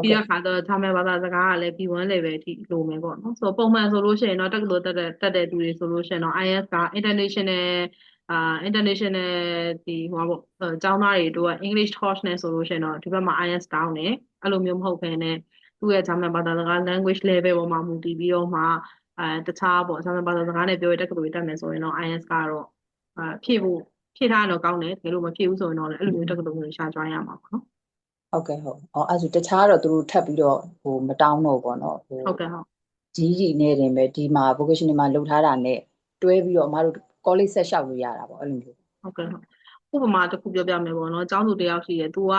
ပြီးတော့ခါတော့ဂျာမန်ဘာသာစကားကလည်း B1 level အထိလိုမယ်ပေါ့နော်ဆိုတော့ပုံမှန်ဆိုလို့ရှိရင်တော့တက္ကသိုလ်တက်တဲ့သူတွေဆိုလို့ရှိရင်တော့ IELTS က international ဒီဟိုပါပေါ့ကျောင်းသားတွေတို့က English course နဲ့ဆိုလို့ရှိရင်တော့ဒီဘက်မှာ IELTS တောင်းတယ်အဲ့လိုမျိုးမဟုတ်ဘဲနဲ့သူ့ရဲ့ဂျာမန်ဘာသာစကား language level ပေါ်မှာမူတည်ပြီးတော့မှတခြားပေါ့ဂျာမန်ဘာသာစကားနဲ့ပြောရတဲ့တက္ကသိုလ်တွေတက်မယ်ဆိုရင်တော့ IELTS ကတော့ဖြည့်ထားရင်တော့ကောင်းတယ်တကယ်လို့မဖြည့်ဘူးဆိုရင်တော့လည်းအဲ့လိုမျိုးတက္ကသိုလ်တွေရှာ join ရမှာပေါ့နော်ဟုတ်ကဲ့ဟုတ်အဲ့ဆိုတခြားတော့သူတို့ထပ်ပြီးတော့မတောင်းတော့ပေါ့နော်ဟုတ်ကဲ့ဟုတ်ကြီးနေတယ်ပဲဒီမှာ vocation တွေမှာလုပ်ထားတာနဲ့တွဲပြီးတော့အမတို့ college ဆက်လျှောက်လို့ရတာပေါ့အဲ့လိုမျိုးဟုတ်ကဲ့ဟုတ်ဥပမာတစ်ခုပြောပြမယ်ပေါ့နော်ကျောင်းသူတစ်ယောက်ရှိတယ်သူက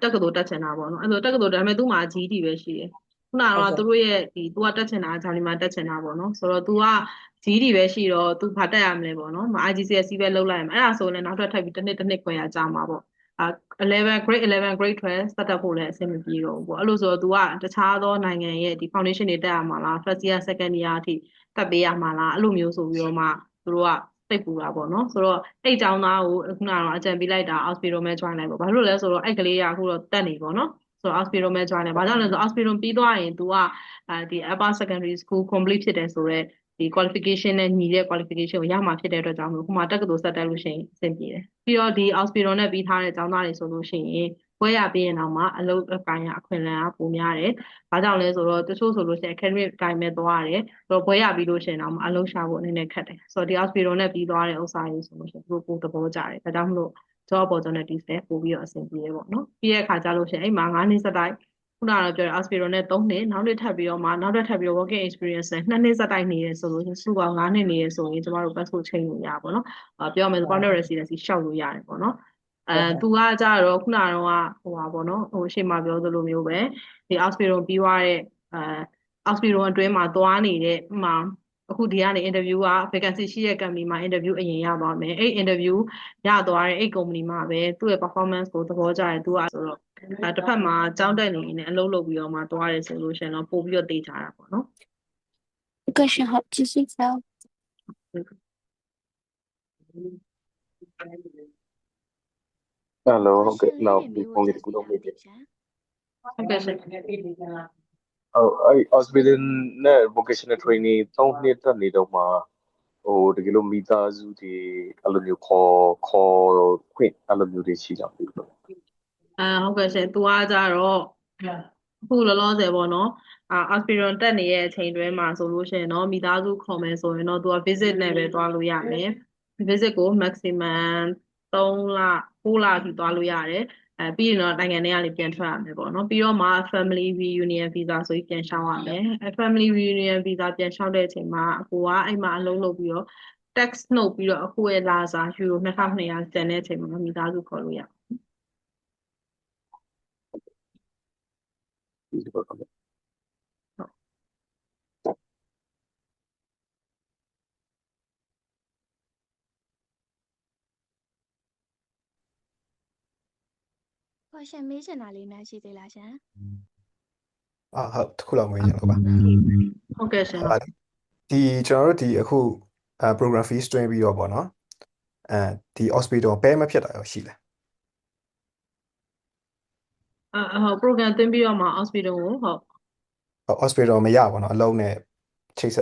တက္ကသိုလ်တက်ချင်တာပေါ့နော်အဲ့လိုတက္ကသိုလ်ဒါပေမဲ့သူ့မှာ GD ပဲရှိတယ်ခုနကတော့သူတို့ရဲ့ဒီသူကတက်ချင်တာဂျာနီမှာတက်ချင်တာပေါ့နော်ဆိုတော့ तू က GD ပဲရှိတော့ तू ဘာတက်ရမလဲပေါ့နော် IGCSE ပဲလုပ်လိုက်ရမယ်အဲ့ဒါဆိုရင်နောက်ထပ်ထပ်ပြီးတစ်နှစ်ခွဲရကြာမှာပေါ့11 grade 11 grade 12စတက်ဖို့လည်းအဆင်မပြေတော့ဘူးပေါ့အဲ့လိုဆိုတော့ तू ကတခြားသောနိုင်ငံရဲ့ဒီ foundation တွေတက်ရမှာလား first year second year အထိတက်ပေးရမှာလားအဲ့လိုမျိုးဆိုပြီးတော့မှသူတို့ကစိတ်ပူတာပေါ့နော်ဆိုတော့အဲ့အကြောင်းသားကိုခုနကတော့အကြံပေးလိုက်တာ Auspido မဲ့ join လိုက်ပေါ့ဘာလို့လဲဆိုတော့အဲ့ကလေးကအခုတော့တက်နေပေါ့နော်ဆိုတော့ Auspido မဲ့ join လိုက်ဘာကြောင့်လဲဆိုတော့ Auspido ပြီးသွားရင် तू ကဒီ upper secondary school complete ဖြစ်တယ်ဆိုတော့ဒီ qualification နဲ့ညီတဲ့ qualification ကိုရမှာဖြစ်တဲ့အတွက်ကြောင့်မို့ခုမှတက္ကသိုလ်ဆက်တက်လို့ရှိရင်အဆင်ပြေတယ်ပြီးတော့ဒီ Auspido နဲ့ပြီးထားတဲ့ကျောင်းသားတွေဆိုလို့ရှိရင်ဘွဲရပြီးရင်တော့မှအလုပ်အကိုင်ရအခွင့်အလမ်းကပိုများတယ်။ဘာကြောင့်လဲဆိုတော့တချို့ဆိုလို့ရှိရင် academic အတိုင်းပဲသွားရတယ်။ဆိုတော့ဘွဲရပြီးလို့ရှိရင်တော့အလုပ်ရှာဖို့အနေနဲ့ခက်တယ်။ဆိုတော့ဒီ Auspido နဲ့ပြီးသွားတဲ့ဥစ္စာကြီးဆိုလို့ရှိရင်သူတို့ပိုသဘောကျတယ်။ဒါကြောင့်မလို့ job opportunities လည်းပို့ပြီးတော့အဆင်ပြေတယ်ပေါ့နော်။ပြီးတဲ့အခါကျလို့ရှိရင်အဲ့မှာ9နှစ်စတိုက်ခုနကတော့ပြောတယ် Auspido နဲ့3နှစ်နောက်နှစ်ထပ်ပြီးတော့မှနောက်ထပ်ပြီးတော့ working experience နဲ့2နှစ်စတိုက်နေရဆိုလို့ရှိရင်စုပေါင်း9နှစ်နေရဆိုရင်ကျမတို့ passport ချိန်လို့ရပါပေါ့နော်။ပြောရမယ်ဆို permanent residency ရှောက်လို့ရတယ်ပေါ့နော်။သူကကြတော့ခုနကတော့ဟိုပါပေါ့နော်ဟိုရှေ့မှာပြောသလိုမျိုးပဲဒီ Auspido ပြီးသွားတဲ့Auspido အတွင်းမှာသွားနေတဲ့ဥမာအခုဒီကနေ interview က vacancy ရှိတဲ့ company မှာ interview အရင်ရပါမယ်အဲ့ interview ရသွားတဲ့အဲ့ company မှာပဲသူ့ရဲ့ performance ကိုသဘောကျတယ်သူကဆိုတော့တစ်ဖက်မှာကြောင်းတက်နေနေအလုပ်လုပ်ပြီးတော့မှသွားတယ်ဆိုလို့ရှိရင်တော့ပို့ပြီးတော့တေးကြတာပေါ့နော်ကရှင်ဟုတ်ကြည့်စော Hello ဟုတ်ကဲ့နောက်ဒီဖုန်းလေးတစ်ခုလုံးမေးပြဟုတ်ကဲ့ရှင်ဟုတ်အဲ့ hospital နဲ့ vocational training 3နှစ်တက်နေတော့မှတကယ်လို့မိသားစုတွေအဲ့လိုမျိုးခေါ်ခွင့်အဲ့လိုမျိုးတွေရှိတာပြီလို့ဟုတ်ကဲ့ရှင်သူကကြတော့အခုလောလောဆယ်ပေါ့နော်aspirin တက်နေရဲ့အချိန်တွဲမှာဆိုလို့ရှိရင်တော့မိသားစုခေါ်မယ်ဆိုရင်တော့သူက visit နဲ့ပဲသွားလို့ရမယ် visit ကို maximum 3လ9လအထိသွားလို့ရတယ်ပြီးရင်တော့နိုင်ငံထဲကနေပြန်ထွက်ရမယ်ပေါ့နော်ပြီးတော့မှ family reunion visa ဆိုပြီးပြန်ရှောင်းရမယ် family reunion visa ပြန်ရှောင်းတဲ့အချိန်မှာအကိုကအဲ့မှာအလုပ်လုပ်ပြီးတော့ tax နှုတ်ပြီးတော့အခုရဲ့လာစာယူရို2200ကျန်တဲ့အချိန်မှာမိသားစုခေါ်လို့ရတယ်ဒီလိုပေါ့ခေါ်ရှင်မေးချင်တာလေးများရှိသေးလားရှင်ဟုတ်တစ်ခုလောက်မေးချင်လို့ပါဟုတ်ကဲ့ရှင်ဒီကျွန်တော်တို့ဒီအခုprogram fees တွင်းပြီးတော့ပေါ့နော်ဒီ hospital ပဲမဖြစ်တာရောရှိလဲဟုတ် program သွင်းပြီးတော့မှ hospital ကိုဟုတ် hospital မရပါတော့အလုံးနဲ့ချိတ်ဆ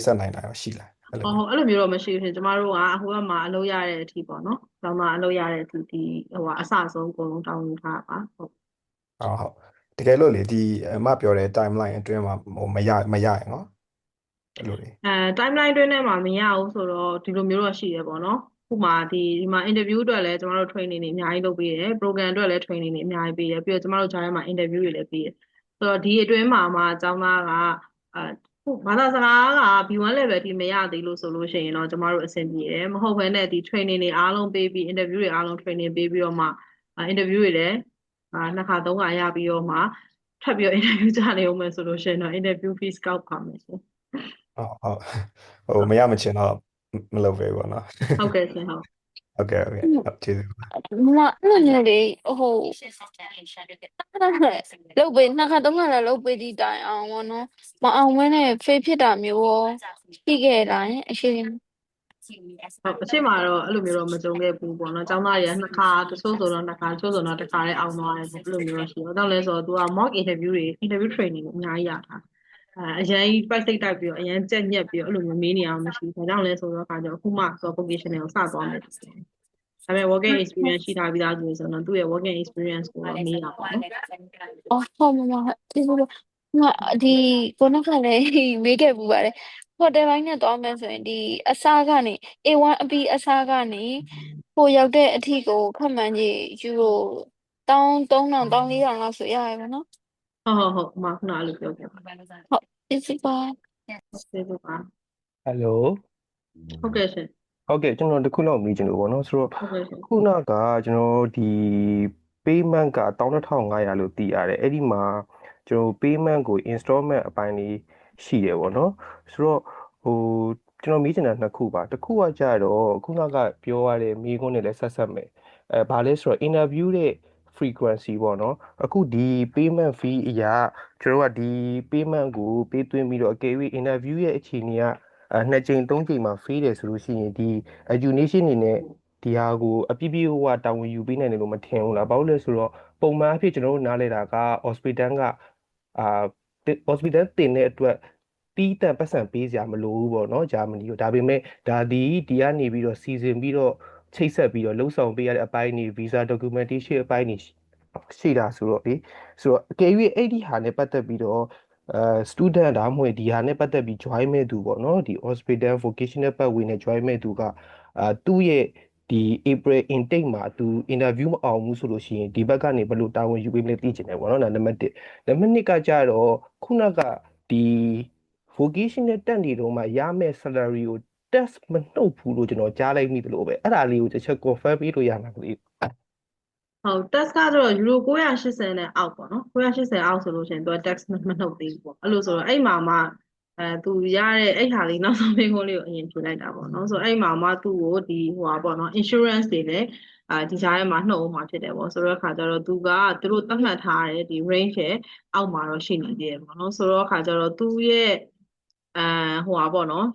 က်နိုင်တာရောရှိလားအဲ့လိုမျိုးတော့မရှိဘူးရှင်ကျမတို့ကဟိုဘက်မှာအလုပ်ရတဲ့အထိပေါ့နော်။ကျောင်းသားအလုပ်ရတဲ့အထိဒီဟိုအစအဆုံးအကုန်လုံးတောင်းယူထားပါဟုတ်ဟုတ်တကယ်လို့လေဒီအမပြောတဲ့ timeline အတွင်းမှာမရရင်နော်အဲ့လိုလေtimeline အတွင်းထဲမှာမရဘူးဆိုတော့ဒီလိုမျိုးတော့ရှိရပေါ့နော်။ဥပမာဒီမှာ interview အတွက်လည်းကျမတို့ training တွေအများကြီးလုပ်ပေးတယ် program အတွက်လည်း training တွေအများကြီးပေးတယ်ပြီးတော့ကျမတို့ဂျာထဲမှာ interview တွေလည်းပေးတယ်ဆိုတော့ဒီအတွင်းမှာကျောင်းသားကဘာသာစကားက B1 level ထိမရသေးလို့ဆိုလို့ရှိရင်တော့ကျမတို့အဆင်ပြေတယ်မဟုတ်ဘဲနဲ့ဒီ training တွေအားလုံးပေးပြီး interview တွေအားလုံး training ပေးပြီးတော့မှinterview တွေလည်း2ခါ3ခါရပြီးတော့မှထပ်ပြီးတော့ interview ကြနေအောင်မယ်ဆိုလို့ရှိရင်တော့ interview fees ကောက်ပါမယ်ရှင်ဟုတ်မရမချင်တော့မလုပ်ပဲပေါ့နော်ဟုတ်ကဲ့ရှင်ဟုတ်ဟုတ်ကဲ့ကျေးဇူးပါမအဲ့လိုမျိုးလေဟိုလုတ်ပေးနှစ်ခါသုံးခါလည်းလုတ်ပေးဒီတိုင်အောင်ပေါ့နော်မအောင်မင်းနဲ့ဖေးဖြစ်တာမျိုးရောရှိခဲ့တာအရှိ အရှိမတော့အဲ့လိုမျိုးတော့မကြုံခဲ့ဘူးပေါ့နော်ကျောင်းသားတွေကနှစ်ခါတချို့ဆိုတော့နှစ်ခါတချို့ဆိုတော့တစ်ခါလေးအောင်သွားတယ်ပေါ့အဲ့လိုမျိုးတော့ရှိတော့တော့လဲဆိုတော့ तू က mock interview training ကိုအများကြီးရတာအရင်ပိုက်စိတ်တိုက်ပြီးတော့အရင်ကြက်ညက်ပြီးတော့အဲ့လိုမျိုးမေးနေအောင်မရှိဘူးဒါကြောင့်လဲဆိုတော့အခါကျတော့အခုမှဆို vocational ကိုစသွားမယ်ဒါပေမဲ့ working experience ရှိထားပြီးသားဆိုတော့သူ့ရဲ့ working experience ကိုတော့မေးတာပေါ့နော် အော်ဟုတ်မမကျေးဇူးလို့ဒီကိုနောက်ကလည်းမေးခဲ့ပူပါတယ်ဟိုတယ်ပိုင်းနဲ့သွားမယ်ဆိုရင်ဒီအစားကနေ A1 အပီအစားကနေဟိုရောက်တဲ့အထိကိုခက်မှန်ကြီးယူရို1300 1400လောက်ဆိုရရပါနော်ဟုတ်ခုနအဲ့လိုပြောခဲ့ပါဟုတ်ကျေးဇူးပါကျေးဇူးပါ ဟယ်လို ဟုတ်ကဲ့ရှင် ဟုတ်ကဲ့ကျွန်တော်တစ်ခုလောက်မေးချင်လို့ပေါ့နော်ဆိုတော့ ဟုတ်ကဲ့ရှင် ခုနကကျွန်တော်ဒီ payment က12500လို့သိရတယ်အဲ့ဒီမှာကျွန်တော် payment ကို installment အပိုင်းလေးရှိတယ်ပေါ့နော်ဆိုတော့ကျွန်တော်မေးချင်တာနှစ်ခုပါတစ်ခုကကြတော့ခုနကပြောရတဲ့မေးခွန်းတွေလည်းဆက်ဆက်မယ်ဘာလဲဆိုတော့ interview တဲ့ frequency ပေါ့နော်အခုဒီ payment fee အရာကျွန်တော်ကဒီ payment ကိုပေးသွင်းပြီးတော့အကယ်၍ interview ရဲ့အခြေအနေက2ကြိမ်3ကြိမ်မှာ free တယ်ဆိုလို့ရှိရင်ဒီ education အနေနဲ့ဒီဟာကိုအပြည့်ပြည့်ဝတာဝန်ယူပေးနိုင်တယ်လို့မထင်ဘူးလားဘာလို့လဲဆိုတော့ပုံမှန်အဖြစ်ကျွန်တော်တို့နားလည်တာက hospital ကhospital တင်တဲ့အတွက်တီးတန့်ပတ်စံပေးစရာမလိုဘူးပေါ့နော်ဂျာမနီကိုဒါပေမဲ့ဒါဒီကနေပြီးတော့စီစဉ်ပြီးတော့ချိတ်ဆက်ပြီးတော့လှုပ်ဆောင်ပေးရတဲ့အပိုင်းတွေ visa documentation အပိုင်းတွေရှိတာဆိုတော့လေဆိုတော့အကယ်၍အဲ့ဒီဟာနဲ့ပတ်သက်ပြီးတော့student ဒါမှမဟုတ်ဒီဟာနဲ့ပတ်သက်ပြီး join မဲ့သူပေါ့နော်ဒီ hospital vocational pathway နဲ့ join မဲ့သူကသူ့ရဲ့ဒီ April intake မှာသူ interview မအောင်ဘူးဆိုလို့ရှိရင်ဒီဘက်ကနေဘယ်လိုတာဝန်ယူပေးမလဲသိချင်တယ်ပေါ့နော်ဒါနံပါတ်1နံပါတ်2ကကြတော့ခုနကဒီ vocational တက်နေတော့မှရမယ့် salary ကို test မနှုတ်ဘူးလို့ကျွန်တော်ကြားလိုက်မိတယ်လို့ပဲအဲ့ဒါလေးကိုတစ်ချက် confirm ပေးလို့ရမှာမသိဘူးဟုတ် tax ကတော့ယူရို980နဲ့အောက်ပေါ့နော်980အောက်ဆိုလို့ရှိရင်သူက tax မနှုတ်သေးဘူးပေါ့အဲ့လိုဆိုတော့အဲ့မှာမှသူရတဲ့အဲ့ဟာလေးနောက်ဆုံးမေးခွန်းလေးကိုအရင်ဖြေလိုက်တာပေါ့နော်ဆိုတော့အဲ့မှာမှသူ့ကိုဒီဟိုပါပေါ့နော် insurance တွေလည်းဒီကြားထဲမှာနှုတ်အောင်မှာဖြစ်တယ်ပေါ့ဆိုတော့အခါကျတော့သူကသူတို့သတ်မှတ်ထားတဲ့ဒီ range ရဲ့အောက်မှာတော့ရှိနေသေးတယ်ပေါ့နော်ဆိုတော့အခါကျတော့သူ့ရဲ့ဟိုပါပေါ့နော်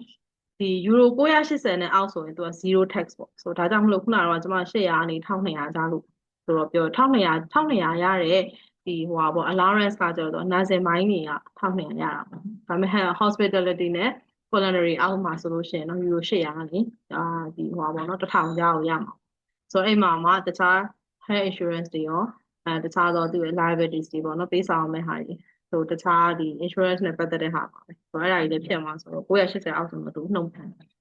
ဒီယူရို980နဲ့အောက်ဆိုရင်သူက0 tax ပေါ့ဆိုတော့ဒါကြောင့်မလို့ခုနကတော့ကျွန်မ800ကနေ1200ကြားလို့ဆိုတော့ပြော1200ရတဲ့ဒီဟိုပါပေါ့ allowance ကကျတော့ nursing မိုင်းတွေက1200ရတာပေါ့ဒါပေမဲ့ hospitality နဲ့ culinary အောက်မှာဆိုလို့ရှိရင်တော့ယူရို800ကနေဒီဟိုပါပေါ့နော်1000ကြားကိုရမှာဆိုတော့အဲ့မှာမှတခြား health insurance တွေရောတခြားသောသူ့ရဲ့ liabilities တွေပေါ့နော်ပေးဆောင်မယ့်ဟာတွေဆိုတခြားဒီ insurance နဲ့ပတ်သက်တဲ့ဟာပါပဲဆိုတော့အဲ့ဒါကြီးလည်းဖြစ်မှာဆိုတော့980အောက်ဆိုတော့သူနှုတ်ခံတယ်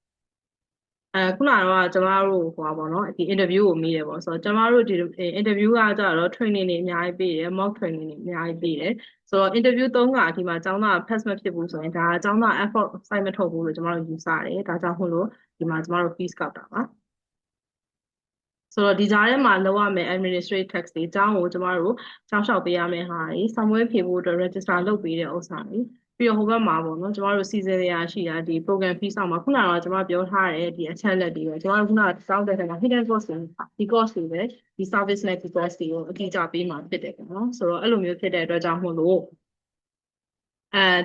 ခုနကတော့ကျမတို့ဟိုပါပေါ့နော်ဒီ interview ကိုမေးတယ်ပေါ့ဆိုတော့ကျမတို့ဒီ interview ကကြတော့ training တွေအများကြီးပေးတယ် mock training တွေအများကြီးပေးတယ်ဆိုတော့ interview 3ခါဒီမှာကျောင်းသား pass မဖြစ်ဘူးဆိုရင်ဒါကျောင်းသား effort စိုက်မထုတ်ဘူးလို့ကျမတို့ယူဆတယ်ဒါကြောင့်မို့လို့ဒီမှာကျမတို့ fees ကောက်တာပါဆိုတော့ဒီကြားထဲမှာလောက်ရမယ် administrative tax တွေအကြောင်းကိုကျမတို့ကြောင်းလျှောက်ပေးရမယ့်ဟာတွေစာမွေးဖြေဖို့အတွက် register လုပ်ပေးတဲ့ဥစ္စာတွေပြီးတော့ဟိုဘက်မှာပေါ့နော်ကျမတို့စီစဉ်ရရှိတာဒီ program fee ဆောင်မှာခုနကတော့ကျမပြောထားတဲ့ဒီအချက်လက်တွေပဲကျမတို့ခုနကစောင်းတဲ့ထဲမှာ hidden cost တွေဒီ cost တွေပဲဒီ service နဲ့ဒီ cost တွေကိုအတိအကျပေးမှာဖြစ်တယ်ပေါ့နော်ဆိုတော့အဲ့လိုမျိုးဖြစ်တဲ့အတွက်ကြောင့်မို့လို့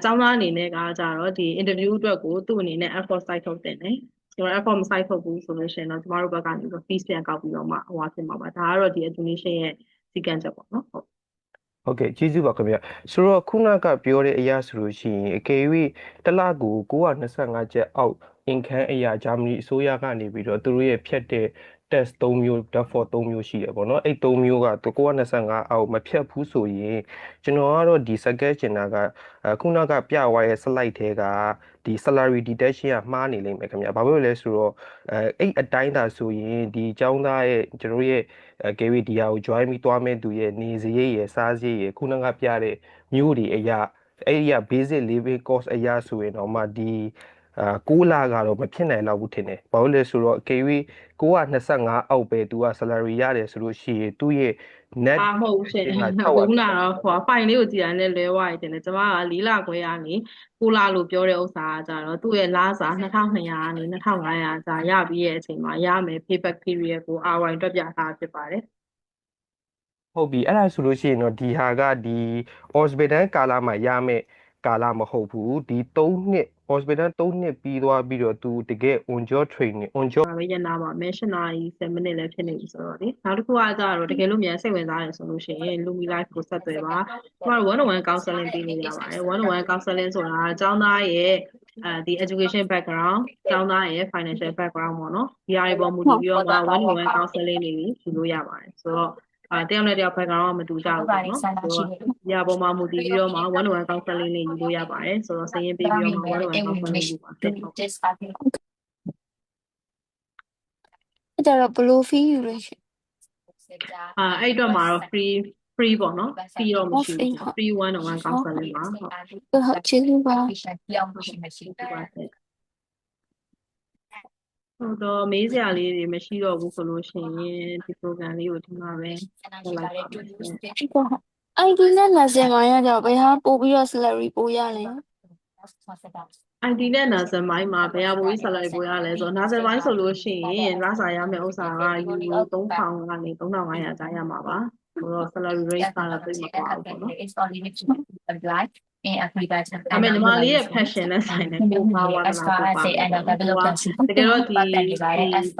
ကျောင်းသားအနေနဲ့ကကြတော့ဒီ interview အတွက်ကိုသူ့အနေနဲ့ effort site ထုတ်တင်တယ်ကျွန်တော် effort မ site ထုတ်ဘူးဆိုလို့ရှိရင်တော့ကျမတို့ဘက်ကနေပြီး fees ပြန်ကောက်ပြီးတော့မှဟိုဖြစ်မှာပါဒါကတော့ဒီ education ရဲ့စီကံချက်ပေါ့နော်ဟုတ်ကဲ့ကျေးဇူးပါခင်ဗျဆိုတော့ခုနကပြောတဲ့အရာဆိုလို့ရှိရင်အကယ်၍တစ်လကို925ကျပ်အောက် income အရာဂျာမနီအစိုးရကနေပြီးတော့သူတို့ရဲ့ဖြတ်တဲ့ test 3မျိုး for 3မျိုးရှိတယ်ပေါ့နော်အဲ့3မျိုးက925အောက်မဖြတ်ဘူးဆိုရင်ကျွန်တော်ကတော့ဒီ suggestion ကခုနကပြသွားရဲ့ slide ထဲကဒီ salary deduction ကမှားနေလိမ့်မယ်ခင်ဗျဘာဖြစ်လို့လဲဆိုတော့အဲ့အတိုင်းသာဆိုရင်ဒီចောင်းသားရဲ့ကျွန်တော်ရဲ့ကဲဝီဒီယာကို join ပြီးသွားမဲ့သူရဲ့နေစရိတ်ရယ်စားစရိတ်ရယ်ခုနကပြတဲ့မျိုးတွေအရာအဲ့ဒီက basic living cost အရာဆိုရင်တော့မှဒီ6လကတော့မဖြစ်နိုင်တော့ဘူးထင်တယ်ဘာလို့လဲဆိုတော့အကယ်၍925အောက်ပဲသူက salary ရတယ်ဆိုလို့ရှိရင်သူ့ရဲ့ net မဟုတ်ဘူးရှင်ခုနကတော့ဟို file လေးကိုကြည့်ရတဲ့လွဲသွားရတယ်တင်တယ်ကျမက4လခွဲကနေ9လလို့ပြောတဲ့ဥစ္စာကကြတော့သူ့ရဲ့လစာ2200ကနေ2500ကြာရပြီးရဲ့အချိန်မှာရမယ် payback period ကို ROI တွက်ပြထားဖြစ်ပါတယ်ဟုတ်ပြီအဲ့ဒါဆိုလို့ရှိရင်တော့ဒီဟာကဒီ hospital ကာလမှာရမယ်ကာလမဟုတ်ဘူးဒီ3နှစ် hospital 3 နှစ်ပြီးသွားပြီးတော့သူတကယ် on job training on job ဒါပဲရနာပါမယ်8နာရီ7မိနစ်လည်းဖြစ်နေပြီဆိုတော့လေနောက်တစ်ခုကကြတော့တကယ်လို့မြန်စိတ်ဝင်စားတယ်ဆိုလို့ရှိရင်လူမီ live ကိုဆက်သွယ်ပါကျမတို့1-on-1 counseling ပေးနေရပါတယ်1-on-1 counseling ဆိုတာအကြောင်းသားရဲ့ဒီ education background အကြောင်းသားရဲ့ financial background ပေါ့နော်ဒီအရာတွေပေါ်မူတည်ပြီးတော့1-on-1 counseling တွေယူလို့ရပါတယ်ဆိုတော့တယောက်နဲ့တယောက် background မတူကြဘူးပေါ့နော်ဆိုတော့ဒီအပေါ်မှာမူတည်ပြီးတော့1-on-1 counseling တွေယူလို့ရပါတယ်ဆိုတော့စာရင်းပေးပြီးတော့1-on-1 counseling ယူပါဆက်ဟုတ်အဲ့ကြတော့ဘယ်လို fee ယူလဲရှင်အဲ့အတွက်မှာတော့ free ပေါ့နော် fee တော့မရှိဘူး free 1-on-1 counseling ပါဟုတ်ကျေးဇူးပါဟုတ်တော့မေးစရာလေးတွေမရှိတော့ဘူးဆိုလို့ရှိရင်ဒီ program လေးကိုဒီမှာပဲဆက်လိုက်ပါမယ်ID နဲ့လာစင်မိုင်းရတော့ဘယ်ဟာပို့ပြီးတော့ salary ပို့ရလဲID နဲ့ Nazel မိုင်းမှာဘယ်ဟာပို့ပြီး salary ပို့ရလဲဆိုတော့ Nazel မိုင်းဆိုလို့ရှိရင်လစာရမယ့်ဥစ္စာကယူရို3000ကနေ3500ကြားရမှာပါဆိုတော့ salary rate ကတော့သိမကွာဘူးပေါ့နော်အမေညီမလေးရဲ့ passion နဲ့ဆိုင်တဲ့ကိုပါဝါဒနာကိုပါတကယ်တော့ဒီ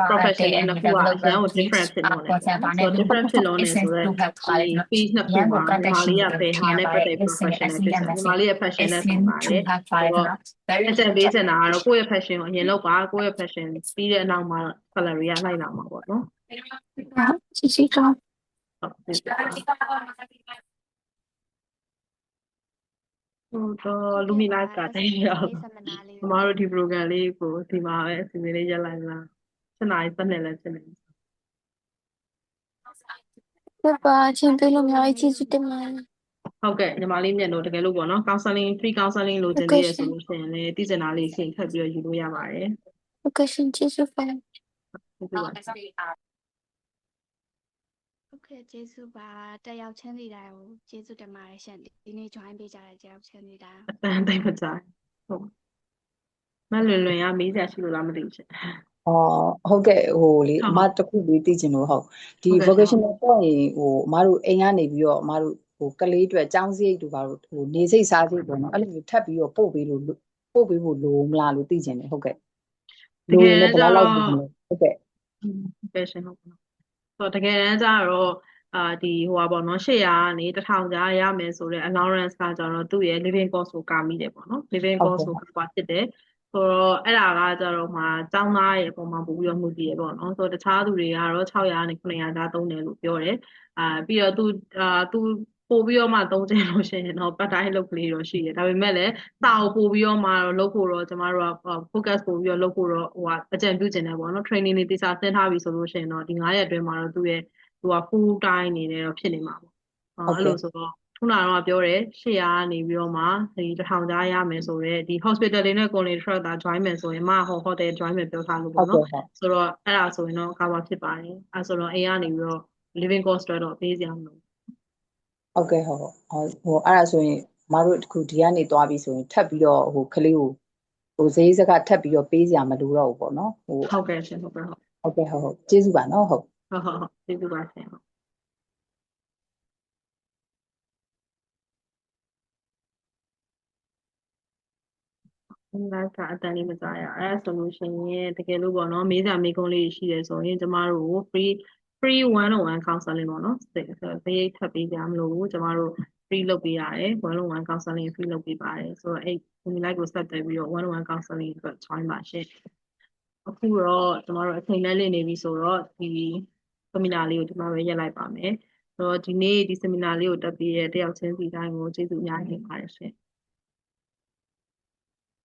professional နှစ်ခုကအရန်ကို different ဖြစ်လို့နေဆိုတော့ different ဖြစ်လို့နေဆိုတော့ဒီ page နှစ်ခုမှာညီမလေးကဘယ်ဟာနဲ့ပတ်သက် professional ဖြစ်တယ်ညီမလေးရဲ့ passion နဲ့ဆိုင်ပါတယ်ဆိုတော့အကြံပေးချင်တာကတော့ကိုယ့်ရဲ့ passion ကိုအရင်လုပ်ပါကိုယ့်ရဲ့ passion ပြီးတဲ့အနောက်မှာ salary ကလိုက်လာမှာပေါ့နော်ချီချီကောဟုတ်တော့လူမီ live ကတည်းရောကျမတို့ဒီ program လေးကိုဒီမှာပဲအစီအစဉ်လေးရက်လိုက်လား7နာရီ7နှစ်လည်းဖြစ်နေဟုတ်ပါချင်းပေးလို့များကျေးဇူးတင်ပါတယ်ဟုတ်ကဲ့ညီမလေးမျက်နှာတကယ်လို့ပေါ့နော် counseling free counseling လိုချင်သေးရဆိုလို့ရှိရင်လည်းတည်စင်တာလေးချိန်ထပ်ပြီးတော့ယူလို့ရပါတယ်ဟုတ်ကဲ့ရှင်ကျေးဇူးပါဟုတ်ကဲ့ကျေးဇူးပါတက်ရောက်ချင်းစီတိုင်းကိုကျေးဇူးတင်ပါတယ်ရှင်ဒီနေ့ join ပေးကြတဲ့တက်ရောက်ချင်းစီတိုင်းအတန်းသိမ့်မကြဟုတ်မလွင်ရမေးစရာရှိလို့လားမသိဘူးရှင်ဟုတ်ကဲ့လေအမတခုလေးသိချင်လို့ဟုတ်ဒီ vocational ပေါ့ရင်အမတို့အိမ်ကနေပြီးတော့အမတို့ကလေးအတွက်ចောင်းစရိတ်တို့ဘာလို့နေစိတ်စားစိတ်ပေါ့နော်အဲ့လိုမျိုးထပ်ပြီးတော့ပို့ပေးဖို့လိုမလားလို့သိချင်တယ်ဟုတ်ကဲ့လိုရင်လည်းဘယ်လောက်ဟုတ်ကဲ့ဟုတ်ကဲ့ရှင်ဟုတ်ဆိုတော့တကယ်တမ်းကျတော့ဒီပေါ့နော်800ကနေ1000ကြားရမယ်ဆိုတော့ allowance ကကျတော့သူ့ရဲ့ living cost ကိုကာမိတယ်ပေါ့နော် living cost ကိုကာဖြစ်တယ်ဆိုတော့အဲ့ဒါကကျတော့မှကျောင်းသားရဲ့အပေါ်မှာပို့ပြီးတော့မှုတည်ရပေါ့နော်ဆိုတော့တခြားသူတွေကတော့600ကနေ900ကြားသုံးတယ်လို့ပြောတယ်ပြီးတော့သူပို့ပြီးတော့မှသုံးချင်လို့ရှိရင်တော့ပတ်တိုင်းလုပ်ကလေးတော့ရှိတယ်ဒါပေမဲ့လည်းစာအုပ်ပို့ပြီးတော့မှလုပ်ဖို့တော့ကျမတို့က focus ပို့ပြီးတော့လုပ်ဖို့တော့အကြံပြုချင်တယ်ပေါ့နော် training တွေတခြားဆင်းထားပြီဆိုလို့ရှိရင်တော့ဒီ9ရက်အတွင်းမှာတော့သူက full time နေတယ်တော့ဖြစ်နေမှာပေါ့အဲ့လိုဆိုတော့ခုနကတော့ပြောတယ်800ကနေပြီးတော့မှဒီ1000ကြားရမယ်ဆိုတော့ဒီ hospital တွေနဲ့ contract တာ join မယ်ဆိုရင်မ hotel join မယ်ပြောထားလို့ပေါ့နော်ဆိုတော့အဲ့ဒါဆိုရင်တော့ cover ဖြစ်ပါတယ်အဲ့ဆိုတော့အိမ်ကနေပြီးတော့ living cost တော့ပေးစရာမလိုဟုတ်ကဲ့ဟုတ်အဲ့ဒါဆိုရင်မတို့အခုဒီကနေသွားပြီဆိုရင်ထပ်ပြီးတော့ကလေးကိုဈေးစကထပ်ပြီးတော့ပေးစရာမလိုတော့ဘူးပေါ့နော်ဟုတ်ကဲ့ရှင်ဟုတ်ကဲ့ဟုတ်ကျေးဇူးပါနော်ဟုတ်ကျေးဇူးပါရှင်လာကအတန်းလေးမစားရအဲ့ဆိုလို့ရှိရင်တကယ်လို့ပေါ့နော်မေးစရာမေးခွန်းလေးရှိတယ်ဆိုရင်ကျမတို့ free 1-on-1 counseling ပေါ့နော်သေရိတ်ထပ်ပေးကြမလို့ကျမတို့ free လုပ်ပေးရတယ်1-on-1 counseling free လုပ်ပေးပါတယ်ဆိုတော့အဲ့ဒီ like ကိုဆက်သွယ်ပြီးတော့1-on-1 counseling အတွက် join ပါရှင်အခုတော့ကျမတို့အချိန်နဲ့လည်နေပြီဆိုတော့ဒီ seminar လေးကိုဒီမှာပဲရက်လိုက်ပါမယ်ဆိုတော့ဒီနေ့ဒီ seminar လေးကိုတက်ပြီးတဲ့တယောက်ချင်းစီတိုင်းကိုကျေးဇူးအများကြီးတင်ပါတယ်ရှင်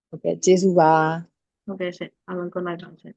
ဟုတ်ကဲ့ကျေးဇူးပါဟုတ်ကဲ့ရှင်အားလုံး good night ပါရှင်